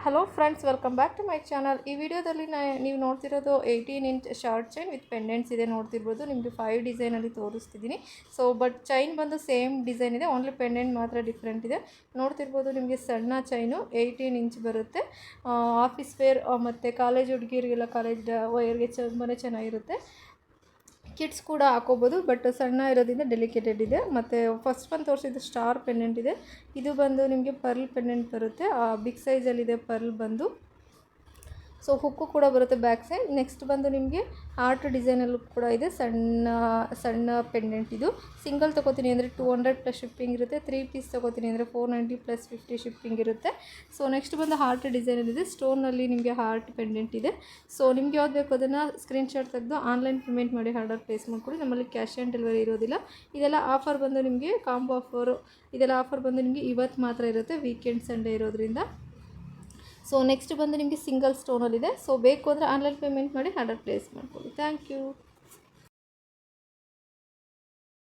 Hello friends, welcome back to my channel. ಈ ವಿಡಿಯೋದಲ್ಲಿ ನೀವು ನೋಡ್ತಿರೋದು 18 inch short chain with pendants ಇದೆ. ನೋಡ್ತಿರ್ಬೋದು, ನಿಮಗೆ 5 ಡಿಸೈನಲ್ಲಿ ತೋರಿಸ್ತಿದ್ದೀನಿ. ಬಟ್ ಚೈನ್ ಬಂದು ಸೇಮ್ ಡಿಸೈನ್ ಇದೆ, ಓನ್ಲಿ ಪೆಂಡೆಂಟ್ ಮಾತ್ರ ಡಿಫ್ರೆಂಟ್ ಇದೆ. ನೋಡ್ತಿರ್ಬೋದು, ನಿಮಗೆ ಸಣ್ಣ ಚೈನು 18 ಇಂಚ್ ಬರುತ್ತೆ. ಆಫೀಸ್ ವೇರ್ ಮತ್ತು ಕಾಲೇಜ್ ಹುಡುಗಿರಿಗೆಲ್ಲ ಕಾಲೇಜ್ ವೈರ್ಗೆ ತುಂಬಾ ಚೆನ್ನಾಗಿರುತ್ತೆ. ಕಿಡ್ಸ್ ಕೂಡ ಹಾಕೋಬೋದು, ಬಟ್ ಸಣ್ಣ ಇರೋದ್ರಿಂದ ಡೆಲಿಕೇಟೆಡ್ ಇದೆ. ಮತ್ತು ಫಸ್ಟ್ ಬಂದು ತೋರಿಸಿದ್ದು ಸ್ಟಾರ್ ಪೆಂಡೆಂಟ್ ಇದೆ. ಇದು ಬಂದು ನಿಮಗೆ ಪರ್ಲ್ ಪೆಂಡೆಂಟ್ ಬರುತ್ತೆ. ಬಿಗ್ ಸೈಜಲ್ಲಿದೆ ಪರ್ಲ್ ಬಂದು. ಹುಕ್ಕು ಕೂಡ ಬರುತ್ತೆ ಬ್ಯಾಕ್ ಸೈಡ್. ನೆಕ್ಸ್ಟ್ ಬಂದು ನಿಮಗೆ ಆರ್ಟ್ ಡಿಸೈನಲ್ಲೂ ಕೂಡ ಇದೆ, ಸಣ್ಣ ಪೆಂಡೆಂಟ್. ಇದು ಸಿಂಗಲ್ ತೊಗೋತೀನಿ ಅಂದರೆ 200+ ಶಿಪ್ಪಿಂಗ್ ಇರುತ್ತೆ. 3 ಪೀಸ್ ತೊಗೋತೀನಿ ಅಂದರೆ 490 + 50 ಶಿಪ್ಪಿಂಗ್ ಇರುತ್ತೆ. ನೆಕ್ಸ್ಟ್ ಬಂದು ಹಾರ್ಟ್ ಡಿಸೈನಲ್ಲಿದೆ, ಸ್ಟೋನಲ್ಲಿ ನಿಮಗೆ ಹಾರ್ಟ್ ಪೆಂಡೆಂಟ್ ಇದೆ. ನಿಮ್ಗೆ ಯಾವ್ದು ಬೇಕು ಅದನ್ನು ಸ್ಕ್ರೀನ್ಶಾಟ್ ತೆಗೆದು ಆನ್ಲೈನ್ ಪೇಮೆಂಟ್ ಮಾಡಿ ಆರ್ಡರ್ ಪ್ಲೇಸ್ ಮಾಡಿಕೊಡಿ. ನಮ್ಮಲ್ಲಿ ಕ್ಯಾಶ್ ಆನ್ ಡೆಲಿವರಿ ಇರೋದಿಲ್ಲ. ಇದೆಲ್ಲ ಆಫರ್ ಬಂದು ನಿಮಗೆ ಕಾಂಬೋ ಆಫರು. ಇದೆಲ್ಲ ಆಫರ್ ಬಂದು ನಿಮಗೆ ಇವತ್ತು ಮಾತ್ರ ಇರುತ್ತೆ, ವೀಕೆಂಡ್ ಸಂಡೇ ಇರೋದ್ರಿಂದ. ನೆಕ್ಸ್ಟ್ ಬಂದು ನಿಮಗೆ ಸಿಂಗಲ್ ಸ್ಟೋನಲ್ಲಿದೆ. ಬೇಕು ಅಂದರೆ ಆನ್ಲೈನ್ ಪೇಮೆಂಟ್ ಮಾಡಿ ಆರ್ಡರ್ ಪ್ಲೇಸ್ ಮಾಡ್ಕೊಳ್ಳಿ. Thank you.